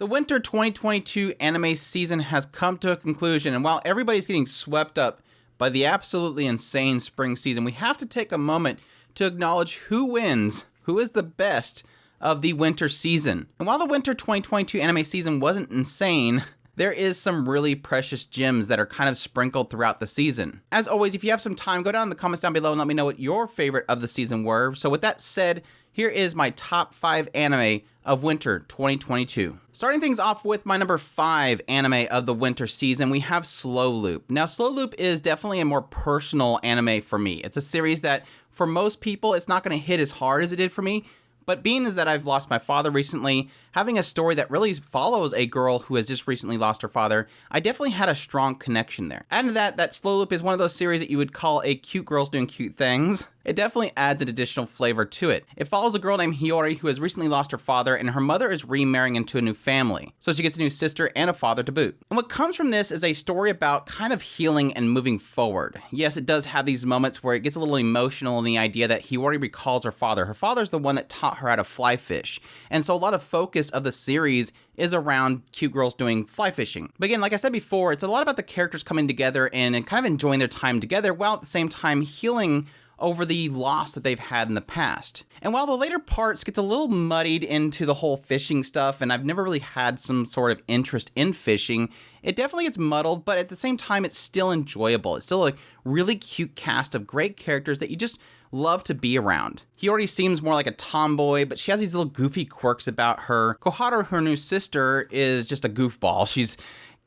The winter 2022 anime season has come to a conclusion, and while everybody's getting swept up by the absolutely insane spring season, we have to take a moment to acknowledge who wins, who is the best of the winter season. And while the winter 2022 anime season wasn't insane, there is some really precious gems that are kind of sprinkled throughout the season. As always, if you have some time, go down in the comments down below and let me know what your favorite of the season were. So with that said, here is my top 5 anime of winter 2022. Starting things off with my number 5 anime of the winter season, we have Slow Loop. Now, Slow Loop is definitely a more personal anime for me. It's a series that, for most people, it's not going to hit as hard as it did for me. But being as that I've lost my father recently, having a story that really follows a girl who has just recently lost her father, I definitely had a strong connection there. Adding to that Slow Loop is one of those series that you would call a cute girls doing cute things. It definitely adds an additional flavor to it. It follows a girl named Hiyori who has recently lost her father, and her mother is remarrying into a new family. So she gets a new sister and a father to boot. And what comes from this is a story about kind of healing and moving forward. Yes, it does have these moments where it gets a little emotional in the idea that Hiyori recalls her father. Her father's the one that taught her how to fly fish. And so a lot of focus of the series is around cute girls doing fly fishing. But again, like I said before, it's a lot about the characters coming together and kind of enjoying their time together while at the same time healing over the loss that they've had in the past. And while the later parts gets a little muddied into the whole fishing stuff, and I've never really had some sort of interest in fishing, it definitely gets muddled, but at the same time, it's still enjoyable. It's still a really cute cast of great characters that you just love to be around. He already seems more like a tomboy, but she has these little goofy quirks about her. Koharu, her new sister, is just a goofball. She's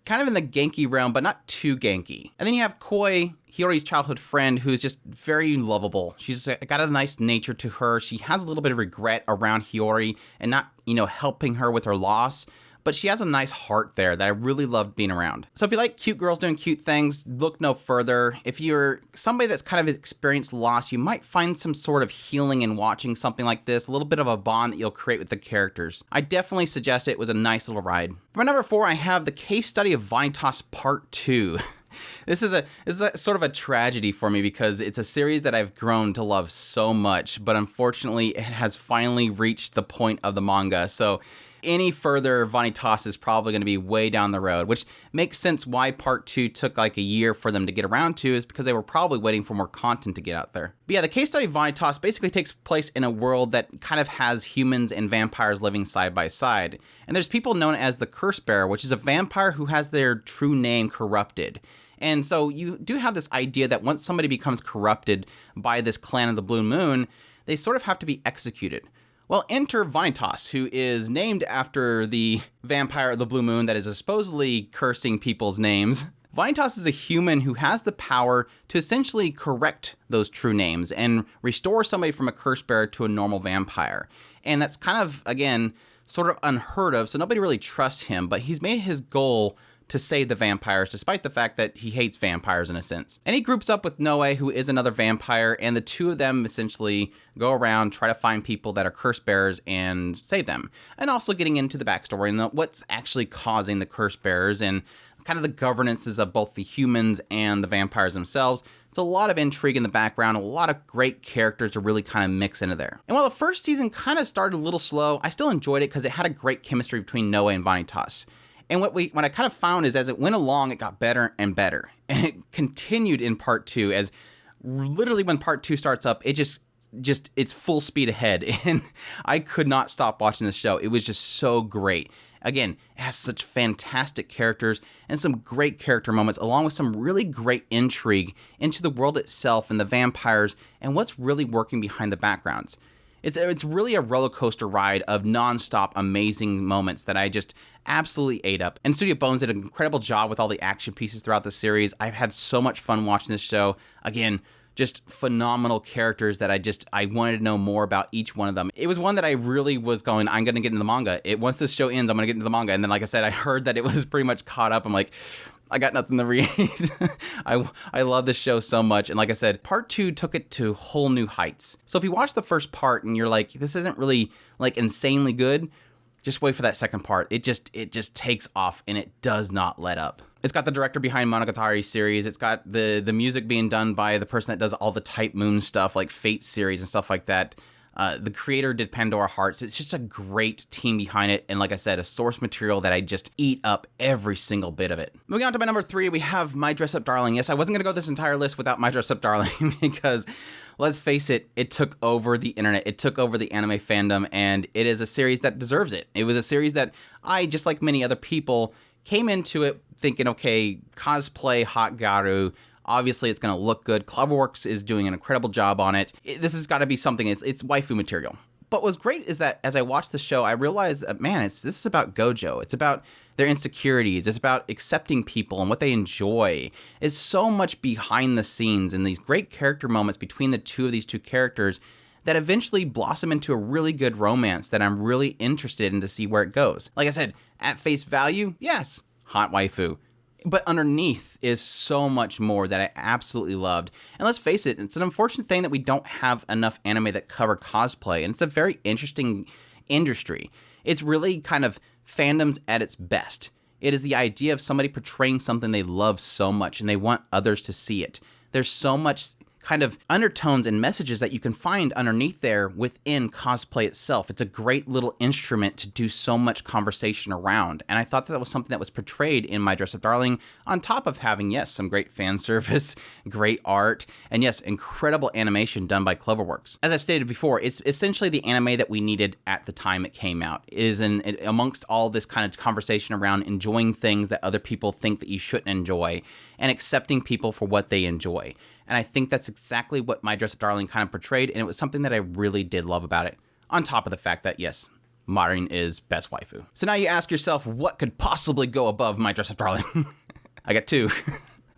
kind of in the Genki realm, but not too Genki. And then you have Koi, Hiyori's childhood friend, who's just very lovable. She's got a nice nature to her. She has a little bit of regret around Hiyori and not, helping her with her loss. But she has a nice heart there that I really loved being around. So if you like cute girls doing cute things, look no further. If you're somebody that's kind of experienced loss, you might find some sort of healing in watching something like this, a little bit of a bond that you'll create with the characters. I definitely suggest it. It was a nice little ride. For my number 4, I have the case study of Vanitas Part 2. This is a sort of a tragedy for me because it's a series that I've grown to love so much, but unfortunately it has finally reached the point of the manga. So any further Vanitas is probably going to be way down the road, which makes sense why part 2 took like a year for them to get around to, is because they were probably waiting for more content to get out there. But yeah, the case study of Vanitas basically takes place in a world that kind of has humans and vampires living side by side. And there's people known as the Curse Bearer, which is a vampire who has their true name corrupted. And so you do have this idea that once somebody becomes corrupted by this clan of the Blue Moon, they sort of have to be executed. Well, enter Vanitas, who is named after the vampire of the Blue Moon that is supposedly cursing people's names. Vanitas is a human who has the power to essentially correct those true names and restore somebody from a curse bearer to a normal vampire. And that's kind of, again, sort of unheard of, so nobody really trusts him, but he's made his goal to save the vampires, despite the fact that he hates vampires in a sense. And he groups up with Noe, who is another vampire, and the two of them essentially go around, try to find people that are curse bearers and save them. And also getting into the backstory and what's actually causing the curse bearers and kind of the governances of both the humans and the vampires themselves. It's a lot of intrigue in the background, a lot of great characters to really kind of mix into there. And while the first season kind of started a little slow, I still enjoyed it because it had a great chemistry between Noe and Vanitas. And what I kind of found is as it went along, it got better and better. And it continued in part 2 as literally when part 2 starts up, it's full speed ahead. And I could not stop watching this show. It was just so great. Again, it has such fantastic characters and some great character moments, along with some really great intrigue into the world itself and the vampires and what's really working behind the backgrounds. It's really a roller coaster ride of nonstop amazing moments that I just absolutely ate up. And Studio Bones did an incredible job with all the action pieces throughout the series. I've had so much fun watching this show. Again, just phenomenal characters that I wanted to know more about each one of them. It was one that I really was going, I'm going to get into the manga. Once this show ends, I'm going to get into the manga. And then, like I said, I heard that it was pretty much caught up. I'm like, I got nothing to read. I love this show so much. And like I said, part 2 took it to whole new heights. So if you watch the first part and you're like, this isn't really like insanely good, just wait for that second part. It just takes off and it does not let up. It's got the director behind Monogatari series. It's got the music being done by the person that does all the Type Moon stuff like Fate series and stuff like that. The creator did Pandora Hearts. It's just a great team behind it. And like I said, a source material that I just eat up every single bit of it. Moving on to my number 3, we have My Dress Up Darling. Yes, I wasn't going to go this entire list without My Dress Up Darling because let's face it, it took over the internet. It took over the anime fandom, and it is a series that deserves it. It was a series that I, just like many other people, came into it thinking, okay, cosplay, hot garu, obviously it's going to look good. Cloverworks is doing an incredible job on it. This has got to be something, it's waifu material. But what's great is that as I watched the show, I realized that, man, this is about Gojo. It's about their insecurities. It's about accepting people and what they enjoy. It's so much behind the scenes and these great character moments between the two of these two characters that eventually blossom into a really good romance that I'm really interested in to see where it goes. Like I said, at face value, yes, hot waifu. But underneath is so much more that I absolutely loved. And let's face it, it's an unfortunate thing that we don't have enough anime that cover cosplay. And it's a very interesting industry. It's really kind of fandoms at its best. It is the idea of somebody portraying something they love so much and they want others to see it. There's so much kind of undertones and messages that you can find underneath there within cosplay itself. It's a great little instrument to do so much conversation around. And I thought that was something that was portrayed in My Dress Up Darling, on top of having, yes, some great fan service, great art, and yes, incredible animation done by Cloverworks. As I've stated before, it's essentially the anime that we needed at the time it came out. It is amongst all this kind of conversation around enjoying things that other people think that you shouldn't enjoy and accepting people for what they enjoy. And I think that's exactly what My Dress Up Darling kind of portrayed, and it was something that I really did love about it, on top of the fact that, yes, Marin is best waifu. So now you ask yourself, what could possibly go above My Dress Up Darling? I got 2.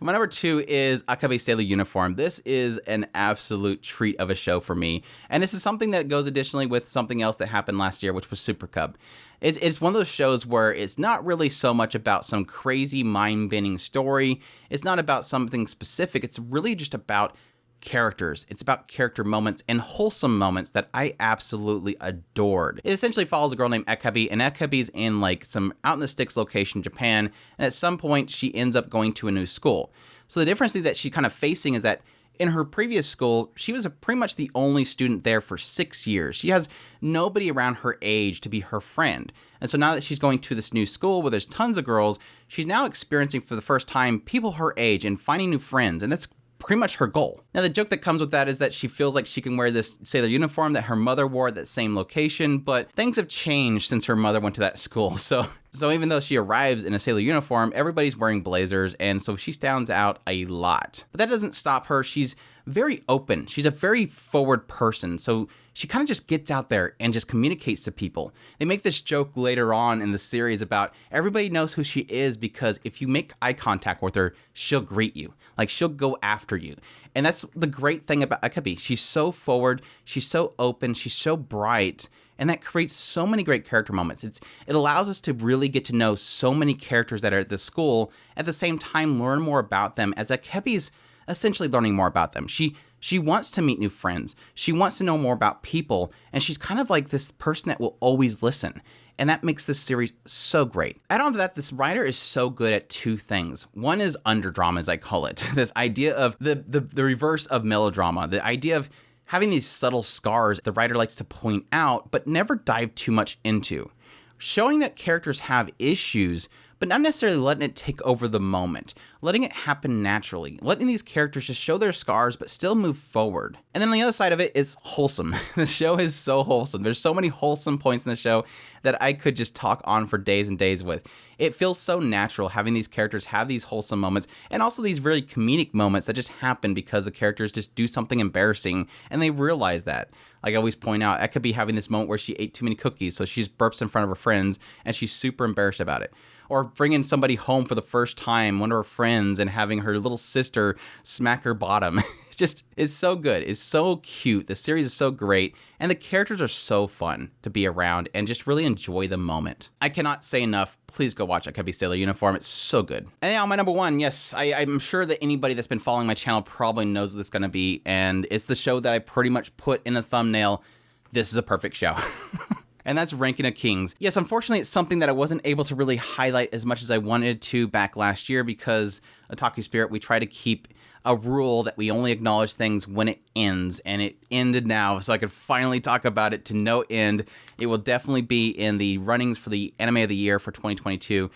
My number 2 is Akebi Sailor Uniform. This is an absolute treat of a show for me, and this is something that goes additionally with something else that happened last year, which was Super Cub. It's one of those shows where it's not really so much about some crazy mind-bending story. It's not about something specific. It's really just about characters. It's about character moments and wholesome moments that I absolutely adored. It essentially follows a girl named Akebi, and Akebi's in like some out in the sticks location, Japan, and at some point she ends up going to a new school. So the difference that she's kind of facing is that in her previous school, she was pretty much the only student there for 6 years. She has nobody around her age to be her friend. And so now that she's going to this new school where there's tons of girls, she's now experiencing for the first time people her age and finding new friends. And that's pretty much her goal. Now, the joke that comes with that is that she feels like she can wear this sailor uniform that her mother wore at that same location, but things have changed since her mother went to that school. So even though she arrives in a sailor uniform, everybody's wearing blazers, and so she stands out a lot. But that doesn't stop her. She's very open. She's a very forward person, so she kind of just gets out there and just communicates to people. They make this joke later on in the series about everybody knows who she is because if you make eye contact with her, she'll greet you. Like, she'll go after you. And that's the great thing about Akebi. She's so forward, she's so open, she's so bright, and that creates so many great character moments. It allows us to really get to know so many characters that are at the school, at the same time learn more about them, as Akebi's essentially learning more about them. She wants to meet new friends. She wants to know more about people, and she's kind of like this person that will always listen. And that makes this series so great. Add on to that, this writer is so good at 2 things. One is underdrama, as I call it. This idea of the reverse of melodrama. The idea of having these subtle scars the writer likes to point out, but never dive too much into. Showing that characters have issues, but not necessarily letting it take over the moment. Letting it happen naturally. Letting these characters just show their scars, but still move forward. And then on the other side of it is wholesome. The show is so wholesome. There's so many wholesome points in the show that I could just talk on for days and days with. It feels so natural having these characters have these wholesome moments, and also these very comedic moments that just happen because the characters just do something embarrassing, and they realize that. Like I always point out, Akebi having this moment where she ate too many cookies, so she just burps in front of her friends, and she's super embarrassed about it. Or bringing somebody home for the first time, one of her friends, and having her little sister smack her bottom. It's so good. It's so cute. The series is so great, and the characters are so fun to be around and just really enjoy the moment. I cannot say enough. Please go watch Akebi Sailor Uniform. It's so good. And now my number 1, yes, I'm sure that anybody that's been following my channel probably knows what this is going to be, and it's the show that I pretty much put in a thumbnail. This is a perfect show. and that's Ranking of Kings. Yes, unfortunately, it's something that I wasn't able to really highlight as much as I wanted to back last year because Otaku Spirit, we try to keep a rule that we only acknowledge things when it ends, and it ended now, so I could finally talk about it to no end. It will definitely be in the runnings for the Anime of the Year for 2022.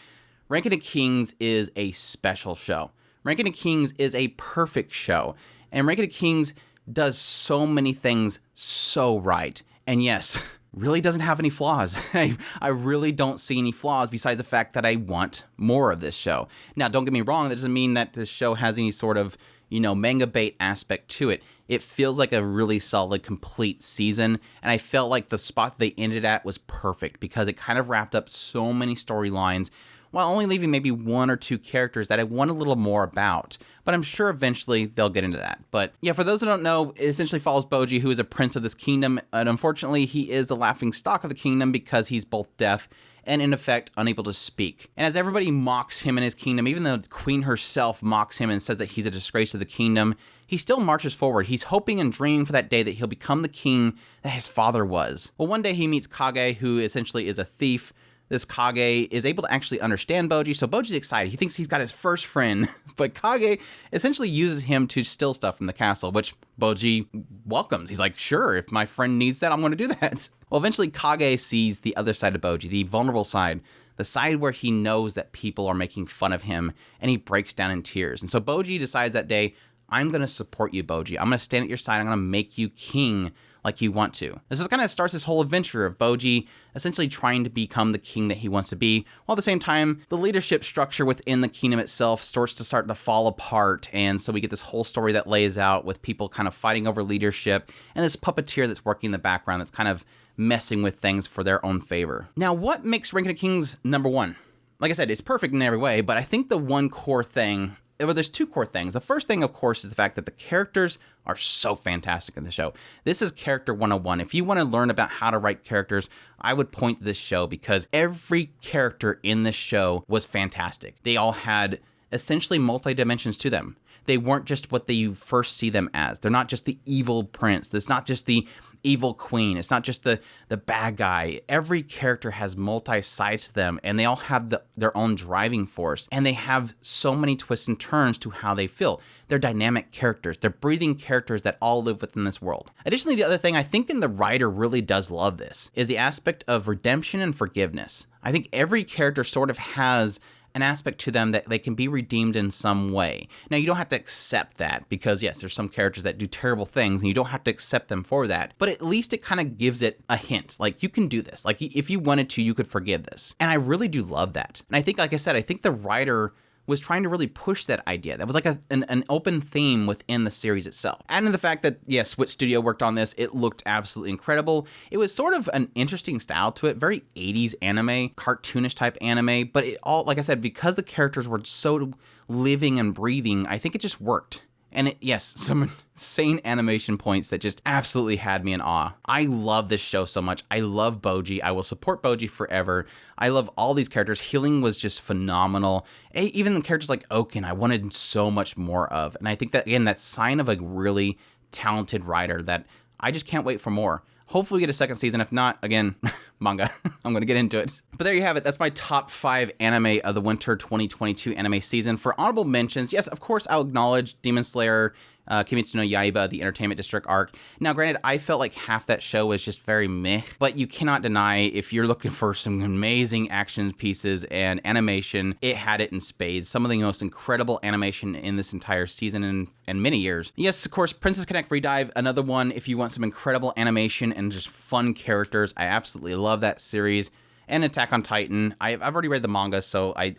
Ranking of Kings is a special show. Ranking of Kings is a perfect show, and Ranking of Kings does so many things so right. And yes, really doesn't have any flaws. I really don't see any flaws besides the fact that I want more of this show. Now, don't get me wrong, that doesn't mean that this show has any sort of, manga bait aspect to it. It feels like a really solid, complete season, and I felt like the spot they ended at was perfect because it kind of wrapped up so many storylines while only leaving maybe one or two characters that I want a little more about. But I'm sure eventually they'll get into that. But yeah, for those who don't know, it essentially follows Boji, who is a prince of this kingdom, and unfortunately he is the laughing stock of the kingdom because he's both deaf and in effect unable to speak. And as everybody mocks him in his kingdom, even though the queen herself mocks him and says that he's a disgrace to the kingdom, he still marches forward. He's hoping and dreaming for that day that he'll become the king that his father was. Well, one day he meets Kage, who essentially is a thief. This Kage is able to actually understand Boji, so Boji's excited. He thinks he's got his first friend, but Kage essentially uses him to steal stuff from the castle, which Boji welcomes. He's like, sure, if my friend needs that, I'm going to do that. Well, eventually Kage sees the other side of Boji, the vulnerable side, the side where he knows that people are making fun of him, and he breaks down in tears. And so Boji decides that day, I'm going to support you, Boji. I'm going to stand at your side. I'm going to make you king like you want to. This is kind of starts this whole adventure of Boji essentially trying to become the king that he wants to be, while at the same time, the leadership structure within the kingdom itself starts to fall apart, and so we get this whole story that lays out with people kind of fighting over leadership, and this puppeteer that's working in the background that's kind of messing with things for their own favor. Now, what makes Ranking of Kings number one? Like I said, it's perfect in every way, but I think the one core thing, well, there's two core things. The first thing, of course, is the fact that the characters are so fantastic in the show. This is Character 101. If you want to learn about how to write characters, I would point to this show because every character in this show was fantastic. They all had essentially multi-dimensions to them. They weren't just what you first see them as. They're not just the evil prince. It's not just the evil queen. It's not just the bad guy. Every character has multi-sides to them, and they all have their own driving force, and they have so many twists and turns to how they feel. They're dynamic characters. They're breathing characters that all live within this world. Additionally, the other thing I think, and the writer really does love this, is the aspect of redemption and forgiveness. I think every character sort of has an aspect to them that they can be redeemed in some way. Now, you don't have to accept that because, yes, there's some characters that do terrible things and you don't have to accept them for that, but at least it kind of gives it a hint. Like, you can do this. Like, if you wanted to, you could forgive this. And I really do love that. And I think, like I said, I think the writer was trying to really push that idea. That was like an open theme within the series itself. Adding to the fact that, yes, Wit Studio worked on this, it looked absolutely incredible. It was sort of an interesting style to it, very 80s anime, cartoonish type anime, but it all, like I said, because the characters were so living and breathing, I think it just worked. And yes, some insane animation points that just absolutely had me in awe. I love this show so much. I love Boji. I will support Boji forever. I love all these characters. Healing was just phenomenal. Even the characters like Oken, I wanted so much more of. And I think that, again, that's sign of a really talented writer that I just can't wait for more. Hopefully we get a second season. If not, again, manga. I'm going to get into it. But there you have it. That's my top 5 anime of the winter 2022 anime season. For honorable mentions, yes, of course, I'll acknowledge Demon Slayer, Kimetsu no Yaiba, the Entertainment District arc. Now, granted, I felt like half that show was just very meh, but you cannot deny if you're looking for some amazing action pieces and animation, it had it in spades. Some of the most incredible animation in this entire season and many years. Yes, of course, Princess Connect Redive, another one if you want some incredible animation and just fun characters. I absolutely love that series. And Attack on Titan. I've already read the manga, so I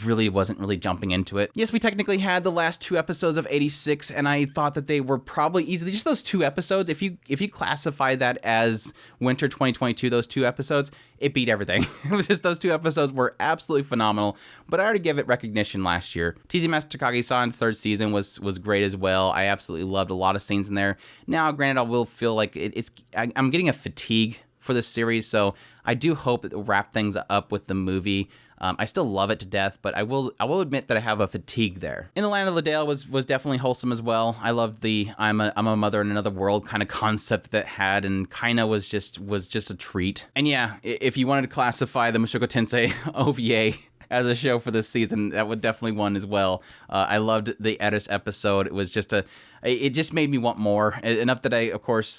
really wasn't really jumping into it. Yes, we technically had the last 2 episodes of 86, and I thought that they were probably easily just those 2 episodes. If you classify that as winter 2022, those 2 episodes, it beat everything. It was just those 2 episodes were absolutely phenomenal, but I already gave it recognition last year. TZ Master Takagi-san's 3rd season was great as well. I absolutely loved a lot of scenes in there. Now, granted, I will feel like I'm getting a fatigue for this series, so I do hope it will wrap things up with the movie. I still love it to death, but I will admit that I have a fatigue there. In the Land of the Dale was definitely wholesome as well. I loved the I'm a mother in another world kind of concept that had, and kinda was just a treat. And yeah, if you wanted to classify the Mushoku Tensei OVA as a show for this season, that would definitely one as well. I loved the Edis episode. It was just it just made me want more. Enough that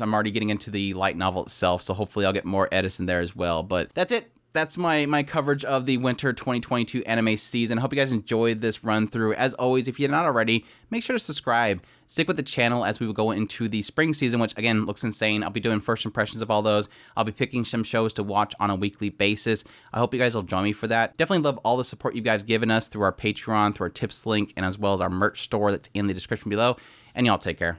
I'm already getting into the light novel itself, so hopefully I'll get more Edis in there as well. But that's it. That's my coverage of the winter 2022 anime season. I hope you guys enjoyed this run through. As always, if you're not already, make sure to subscribe. Stick with the channel as we will go into the spring season, which again looks insane. I'll be doing first impressions of all those. I'll be picking some shows to watch on a weekly basis. I hope you guys will join me for that. Definitely love all the support you guys given us through our Patreon, through our tips link, and as well as our merch store that's in the description below. And y'all take care.